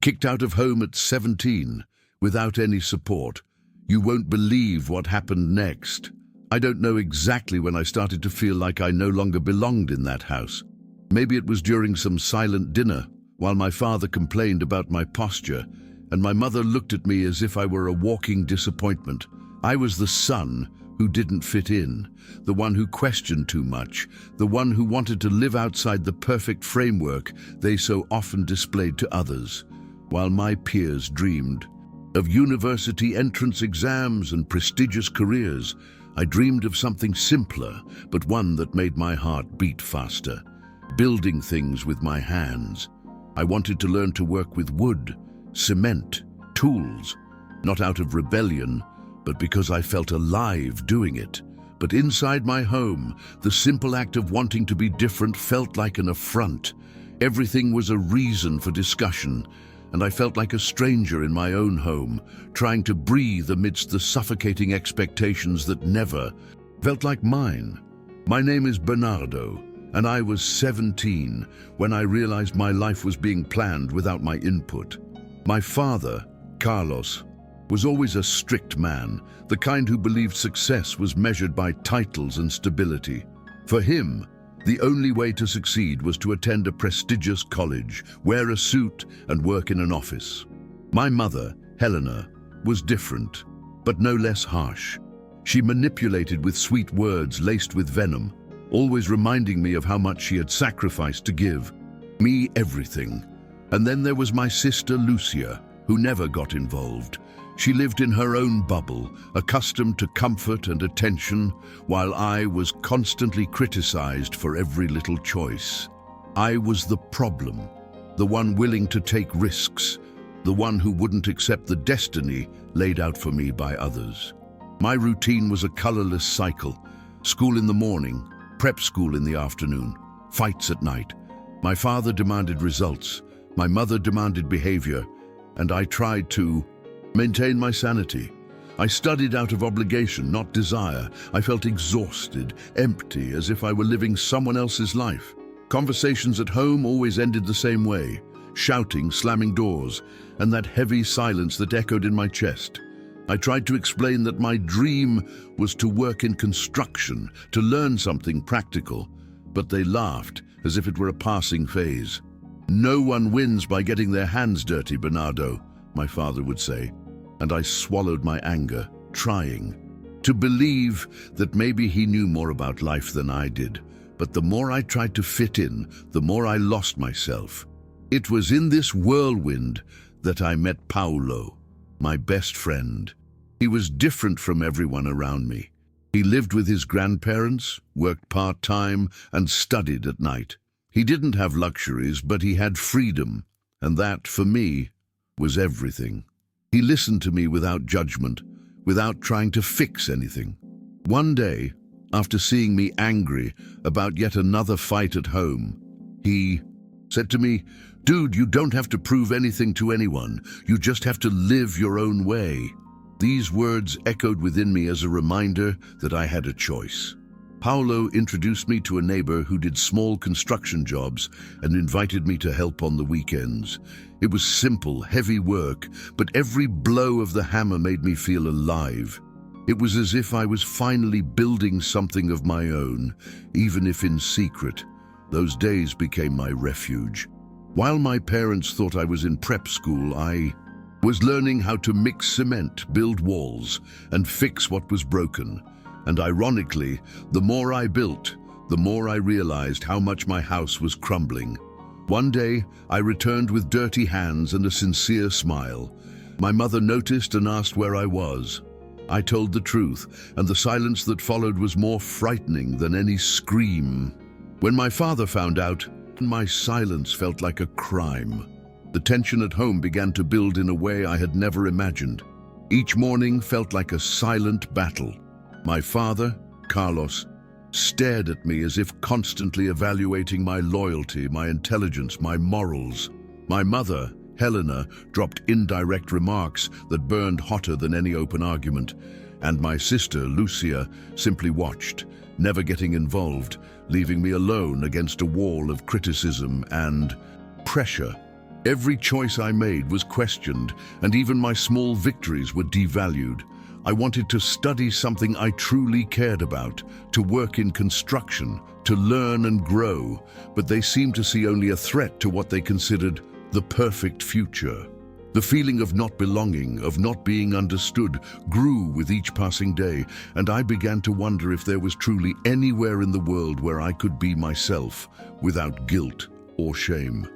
Kicked out of home at 17, without any support. You won't believe what happened next. I don't know exactly when I started to feel like I no longer belonged in that house. Maybe it was during some silent dinner, while my father complained about my posture, and my mother looked at me as if I were a walking disappointment. I was the son who didn't fit in, the one who questioned too much, the one who wanted to live outside the perfect framework they so often displayed to others, while my peers dreamed of university entrance exams and prestigious careers. I dreamed of something simpler, but one that made my heart beat faster. Building things with my hands. I wanted to learn to work with wood, cement, tools, not out of rebellion, but because I felt alive doing it. But inside my home, the simple act of wanting to be different felt like an affront. Everything was a reason for discussion, and I felt like a stranger in my own home, trying to breathe amidst the suffocating expectations that never felt like mine. My name is Bernardo, and I was 17 when I realized my life was being planned without my input. My father, Carlos, was always a strict man, the kind who believed success was measured by titles and stability. For him, the only way to succeed was to attend a prestigious college, wear a suit, and work in an office. My mother, Helena, was different, but no less harsh. She manipulated with sweet words laced with venom, always reminding me of how much she had sacrificed to give me everything. And then there was my sister Lucia, who never got involved. She lived in her own bubble, accustomed to comfort and attention, while I was constantly criticized for every little choice. I was the problem, the one willing to take risks, the one who wouldn't accept the destiny laid out for me by others. My routine was a colorless cycle: school in the morning, prep school in the afternoon, fights at night. My father demanded results, my mother demanded behavior, and I tried to maintain my sanity. I studied out of obligation, not desire. I felt exhausted, empty, as if I were living someone else's life. Conversations at home always ended the same way: shouting, slamming doors, and that heavy silence that echoed in my chest. I tried to explain that my dream was to work in construction, to learn something practical, but they laughed as if it were a passing phase. "No one wins by getting their hands dirty, Bernardo," my father would say, and I swallowed my anger, trying to believe that maybe he knew more about life than I did. But the more I tried to fit in, the more I lost myself. It was in this whirlwind that I met Paolo, my best friend. He was different from everyone around me. He lived with his grandparents, worked part-time, and studied at night. He didn't have luxuries, but he had freedom, and that, for me, was everything. He listened to me without judgment, without trying to fix anything. One day, after seeing me angry about yet another fight at home, he said to me, "Dude, you don't have to prove anything to anyone. You just have to live your own way." These words echoed within me as a reminder that I had a choice. Paolo introduced me to a neighbor who did small construction jobs and invited me to help on the weekends. It was simple, heavy work, but every blow of the hammer made me feel alive. It was as if I was finally building something of my own, even if in secret. Those days became my refuge. While my parents thought I was in prep school, I was learning how to mix cement, build walls, and fix what was broken. And ironically, the more I built, the more I realized how much my house was crumbling. One day, I returned with dirty hands and a sincere smile. My mother noticed and asked where I was. I told the truth, and the silence that followed was more frightening than any scream. When my father found out, my silence felt like a crime. The tension at home began to build in a way I had never imagined. Each morning felt like a silent battle. My father, Carlos, stared at me as if constantly evaluating my loyalty, my intelligence, my morals. My mother, Helena, dropped indirect remarks that burned hotter than any open argument. And my sister, Lucia, simply watched, never getting involved, leaving me alone against a wall of criticism and pressure. Every choice I made was questioned, and even my small victories were devalued. I wanted to study something I truly cared about, to work in construction, to learn and grow, but they seemed to see only a threat to what they considered the perfect future. The feeling of not belonging, of not being understood, grew with each passing day, and I began to wonder if there was truly anywhere in the world where I could be myself, without guilt or shame.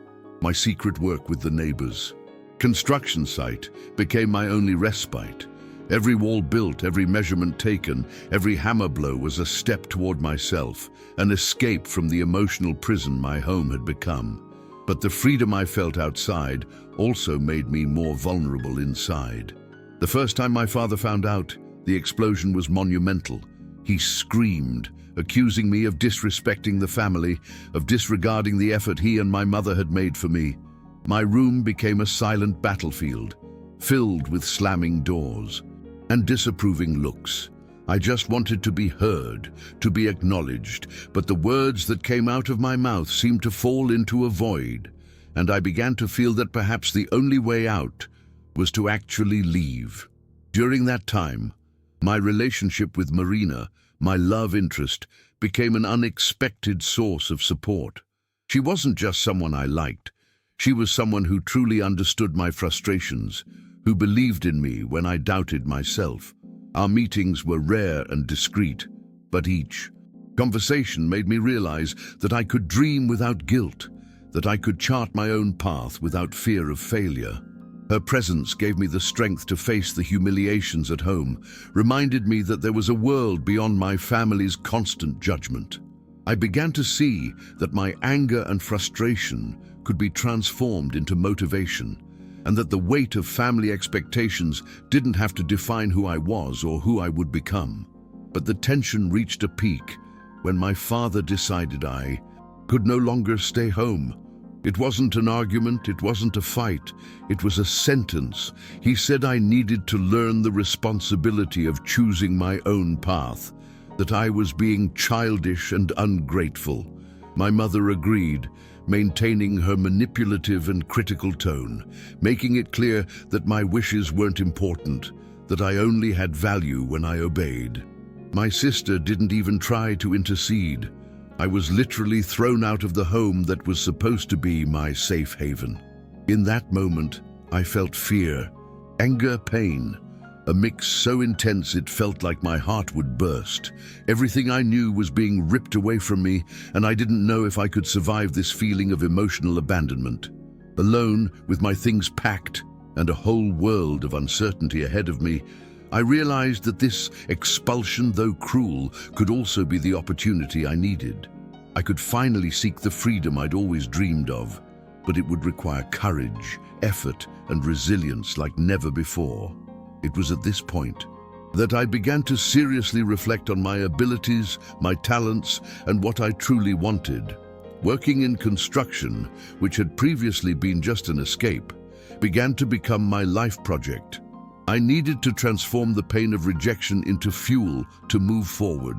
My secret work with the neighbors. Construction site became my only respite. Every wall built, every measurement taken, every hammer blow was a step toward myself, an escape from the emotional prison my home had become. But the freedom I felt outside also made me more vulnerable inside. The first time my father found out, the explosion was monumental. He screamed, accusing me of disrespecting the family, of disregarding the effort he and my mother had made for me. My room became a silent battlefield, filled with slamming doors and disapproving looks. I just wanted to be heard, to be acknowledged, but the words that came out of my mouth seemed to fall into a void, and I began to feel that perhaps the only way out was to actually leave. During that time, my relationship with Marina, my love interest, became an unexpected source of support. She wasn't just someone I liked. She was someone who truly understood my frustrations, who believed in me when I doubted myself. Our meetings were rare and discreet, but each conversation made me realize that I could dream without guilt, that I could chart my own path without fear of failure. Her presence gave me the strength to face the humiliations at home, reminded me that there was a world beyond my family's constant judgment. I began to see that my anger and frustration could be transformed into motivation, and that the weight of family expectations didn't have to define who I was or who I would become. But the tension reached a peak when my father decided I could no longer stay home. It wasn't an argument, it wasn't a fight, it was a sentence. He said I needed to learn the responsibility of choosing my own path, that I was being childish and ungrateful. My mother agreed, maintaining her manipulative and critical tone, making it clear that my wishes weren't important, that I only had value when I obeyed. My sister didn't even try to intercede. I was literally thrown out of the home that was supposed to be my safe haven. In that moment, I felt fear, anger, pain, a mix so intense it felt like my heart would burst. Everything I knew was being ripped away from me, and I didn't know if I could survive this feeling of emotional abandonment. Alone, with my things packed, and a whole world of uncertainty ahead of me, I realized that this expulsion, though cruel, could also be the opportunity I needed. I could finally seek the freedom I'd always dreamed of, but it would require courage, effort, and resilience like never before. It was at this point that I began to seriously reflect on my abilities, my talents, and what I truly wanted. Working in construction, which had previously been just an escape, began to become my life project. I needed to transform the pain of rejection into fuel to move forward.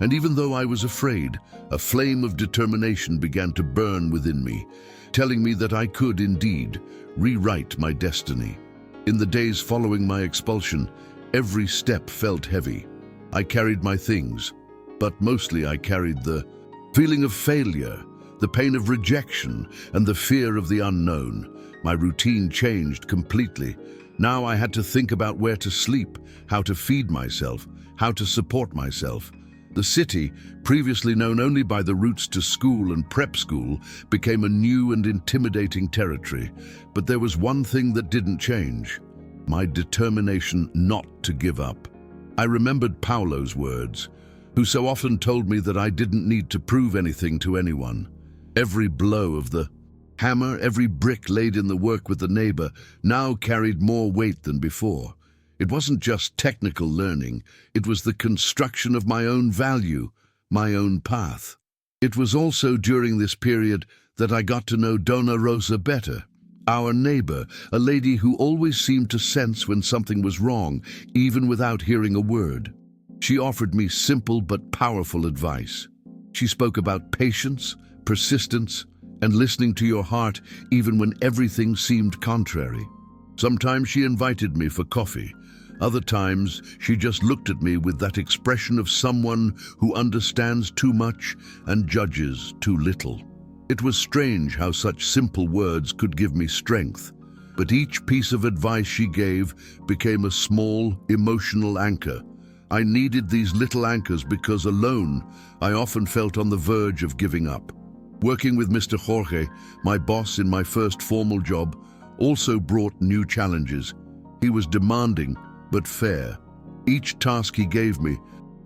And even though I was afraid, a flame of determination began to burn within me, telling me that I could indeed rewrite my destiny. In the days following my expulsion, every step felt heavy. I carried my things, but mostly I carried the feeling of failure, the pain of rejection, and the fear of the unknown. My routine changed completely. Now I had to think about where to sleep, how to feed myself, how to support myself. The city, previously known only by the routes to school and prep school, became a new and intimidating territory. But there was one thing that didn't change: my determination not to give up. I remembered Paolo's words, who so often told me that I didn't need to prove anything to anyone. Every blow of the hammer, every brick laid in the work with the neighbor, now carried more weight than before. It wasn't just technical learning, it was the construction of my own value, my own path. It was also during this period that I got to know Donna Rosa better, our neighbor, a lady who always seemed to sense when something was wrong, even without hearing a word. She offered me simple but powerful advice. She spoke about patience, persistence, and listening to your heart even when everything seemed contrary. Sometimes she invited me for coffee. Other times, she just looked at me with that expression of someone who understands too much and judges too little. It was strange how such simple words could give me strength, but each piece of advice she gave became a small, emotional anchor. I needed these little anchors because alone, I often felt on the verge of giving up. Working with Mr. Jorge, my boss in my first formal job, also brought new challenges. He was demanding, but fair. Each task he gave me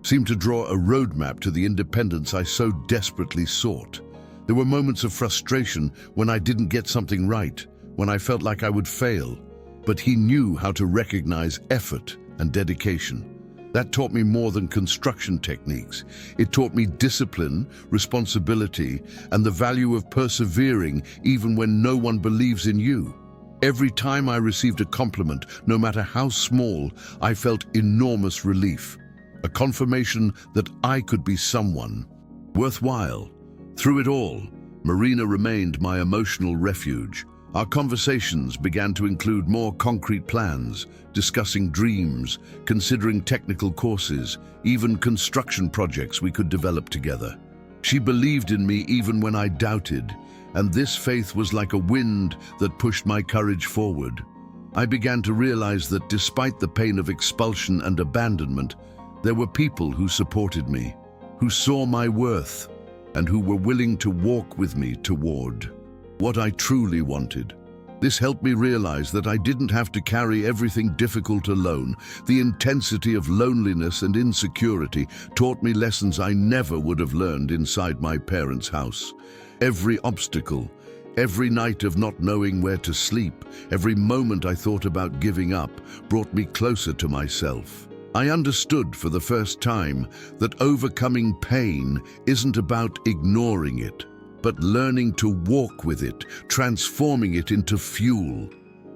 seemed to draw a roadmap to the independence I so desperately sought. There were moments of frustration when I didn't get something right, when I felt like I would fail, but he knew how to recognize effort and dedication. That taught me more than construction techniques. It taught me discipline, responsibility, and the value of persevering even when no one believes in you. Every time I received a compliment, no matter how small, I felt enormous relief. A confirmation that I could be someone worthwhile. Through it all, Marina remained my emotional refuge. Our conversations began to include more concrete plans, discussing dreams, considering technical courses, even construction projects we could develop together. She believed in me even when I doubted, and this faith was like a wind that pushed my courage forward. I began to realize that despite the pain of expulsion and abandonment, there were people who supported me, who saw my worth, and who were willing to walk with me toward what I truly wanted. This helped me realize that I didn't have to carry everything difficult alone. The intensity of loneliness and insecurity taught me lessons I never would have learned inside my parents' house. Every obstacle, every night of not knowing where to sleep, every moment I thought about giving up brought me closer to myself. I understood for the first time that overcoming pain isn't about ignoring it, but learning to walk with it, transforming it into fuel.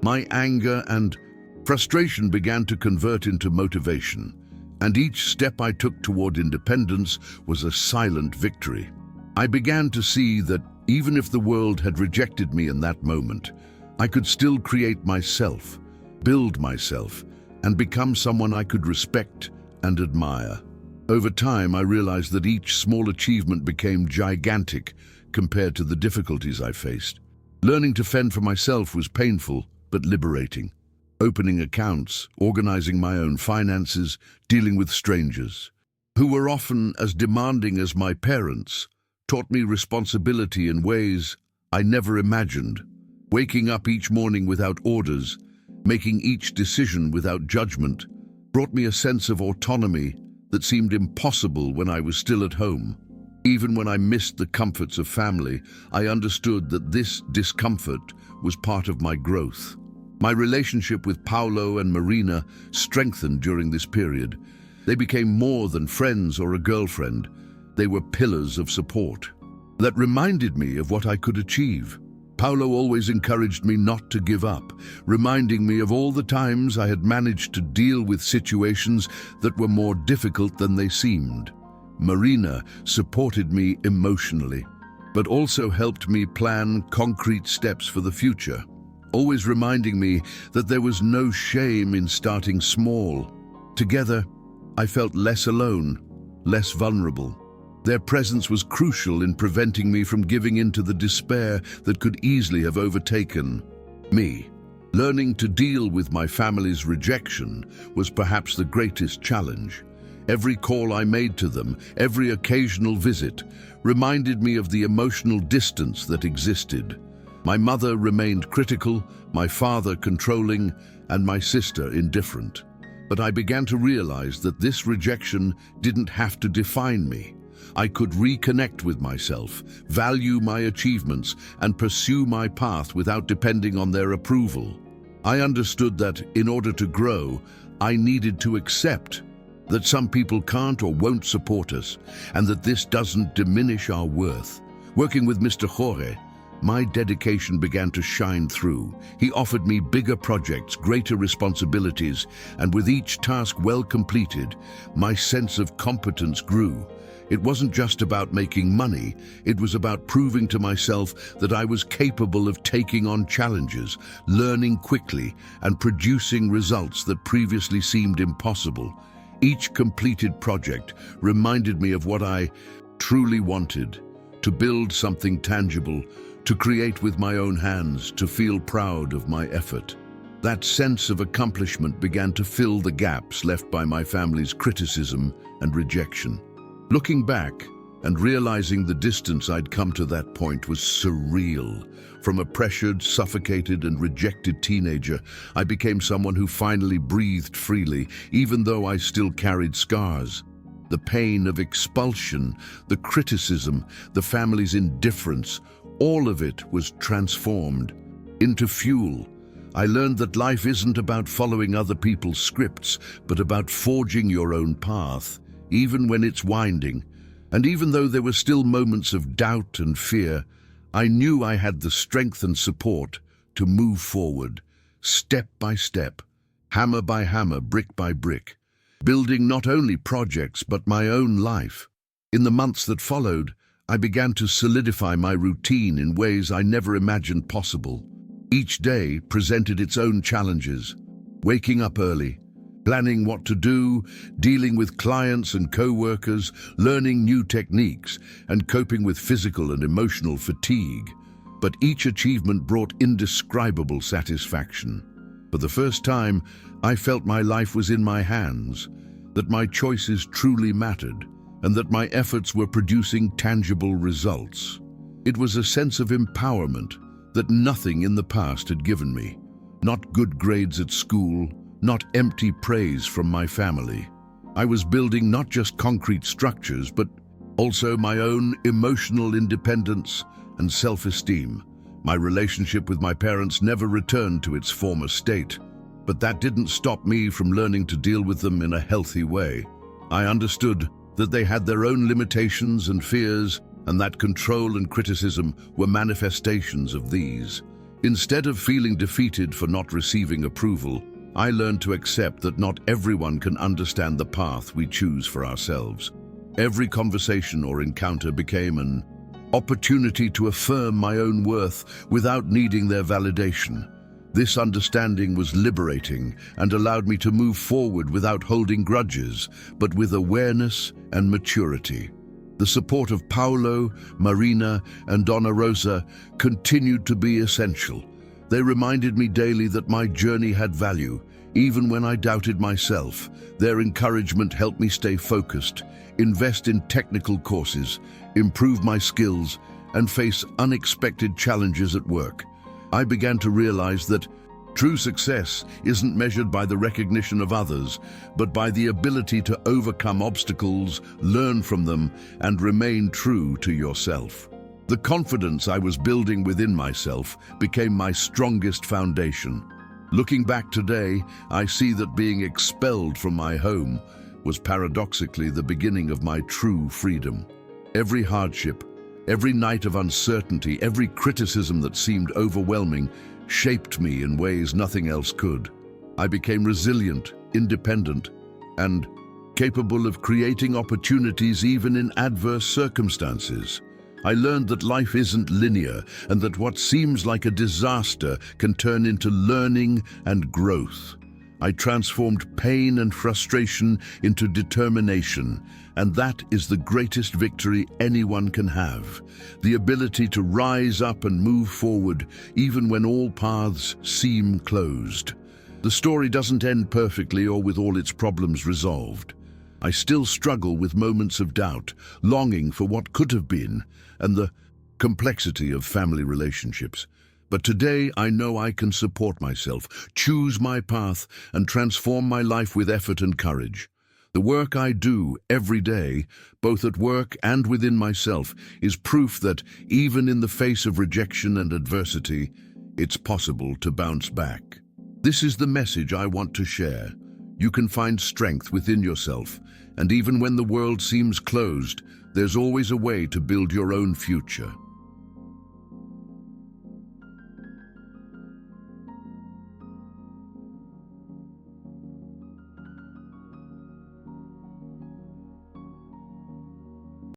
My anger and frustration began to convert into motivation, and each step I took toward independence was a silent victory. I began to see that even if the world had rejected me in that moment, I could still create myself, build myself, and become someone I could respect and admire. Over time, I realized that each small achievement became gigantic compared to the difficulties I faced. Learning to fend for myself was painful, but liberating. Opening accounts, organizing my own finances, dealing with strangers, who were often as demanding as my parents, taught me responsibility in ways I never imagined. Waking up each morning without orders, making each decision without judgment, brought me a sense of autonomy that seemed impossible when I was still at home. Even when I missed the comforts of family, I understood that this discomfort was part of my growth. My relationship with Paolo and Marina strengthened during this period. They became more than friends or a girlfriend. They were pillars of support that reminded me of what I could achieve. Paolo always encouraged me not to give up, reminding me of all the times I had managed to deal with situations that were more difficult than they seemed. Marina supported me emotionally, but also helped me plan concrete steps for the future, always reminding me that there was no shame in starting small. Together, I felt less alone, less vulnerable. Their presence was crucial in preventing me from giving in to the despair that could easily have overtaken me. Learning to deal with my family's rejection was perhaps the greatest challenge. Every call I made to them, every occasional visit, reminded me of the emotional distance that existed. My mother remained critical, my father controlling, and my sister indifferent. But I began to realize that this rejection didn't have to define me. I could reconnect with myself, value my achievements, and pursue my path without depending on their approval. I understood that in order to grow, I needed to accept that some people can't or won't support us, and that this doesn't diminish our worth. Working with Mr. Jorge, my dedication began to shine through. He offered me bigger projects, greater responsibilities, and with each task well completed, my sense of competence grew. It wasn't just about making money, it was about proving to myself that I was capable of taking on challenges, learning quickly, and producing results that previously seemed impossible. Each completed project reminded me of what I truly wanted: to build something tangible, to create with my own hands, to feel proud of my effort. That sense of accomplishment began to fill the gaps left by my family's criticism and rejection. Looking back and realizing the distance I'd come to that point was surreal. From a pressured, suffocated, and rejected teenager, I became someone who finally breathed freely, even though I still carried scars. The pain of expulsion, the criticism, the family's indifference, all of it was transformed into fuel. I learned that life isn't about following other people's scripts, but about forging your own path, even when it's winding. And even though there were still moments of doubt and fear, I knew I had the strength and support to move forward, step by step, hammer by hammer, brick by brick, building not only projects but my own life. In the months that followed, I began to solidify my routine in ways I never imagined possible. Each day presented its own challenges: waking up early, planning what to do, dealing with clients and co-workers, learning new techniques, and coping with physical and emotional fatigue. But each achievement brought indescribable satisfaction. For the first time, I felt my life was in my hands, that my choices truly mattered, and that my efforts were producing tangible results. It was a sense of empowerment that nothing in the past had given me. Not good grades at school, not empty praise from my family. I was building not just concrete structures, but also my own emotional independence and self-esteem. My relationship with my parents never returned to its former state, but that didn't stop me from learning to deal with them in a healthy way. I understood that they had their own limitations and fears, and that control and criticism were manifestations of these. Instead of feeling defeated for not receiving approval, I learned to accept that not everyone can understand the path we choose for ourselves. Every conversation or encounter became an opportunity to affirm my own worth without needing their validation. This understanding was liberating and allowed me to move forward without holding grudges, but with awareness and maturity. The support of Paolo, Marina, and Donna Rosa continued to be essential. They reminded me daily that my journey had value, even when I doubted myself. Their encouragement helped me stay focused, invest in technical courses, improve my skills, and face unexpected challenges at work. I began to realize that true success isn't measured by the recognition of others, but by the ability to overcome obstacles, learn from them, and remain true to yourself. The confidence I was building within myself became my strongest foundation. Looking back today, I see that being expelled from my home was paradoxically the beginning of my true freedom. Every hardship, every night of uncertainty, every criticism that seemed overwhelming shaped me in ways nothing else could. I became resilient, independent, and capable of creating opportunities even in adverse circumstances. I learned that life isn't linear and that what seems like a disaster can turn into learning and growth. I transformed pain and frustration into determination, and that is the greatest victory anyone can have. The ability to rise up and move forward, even when all paths seem closed. The story doesn't end perfectly or with all its problems resolved. I still struggle with moments of doubt, longing for what could have been, and the complexity of family relationships. But today I know I can support myself, choose my path, and transform my life with effort and courage. The work I do every day, both at work and within myself, is proof that even in the face of rejection and adversity, it's possible to bounce back. This is the message I want to share. You can find strength within yourself, and even when the world seems closed, there's always a way to build your own future.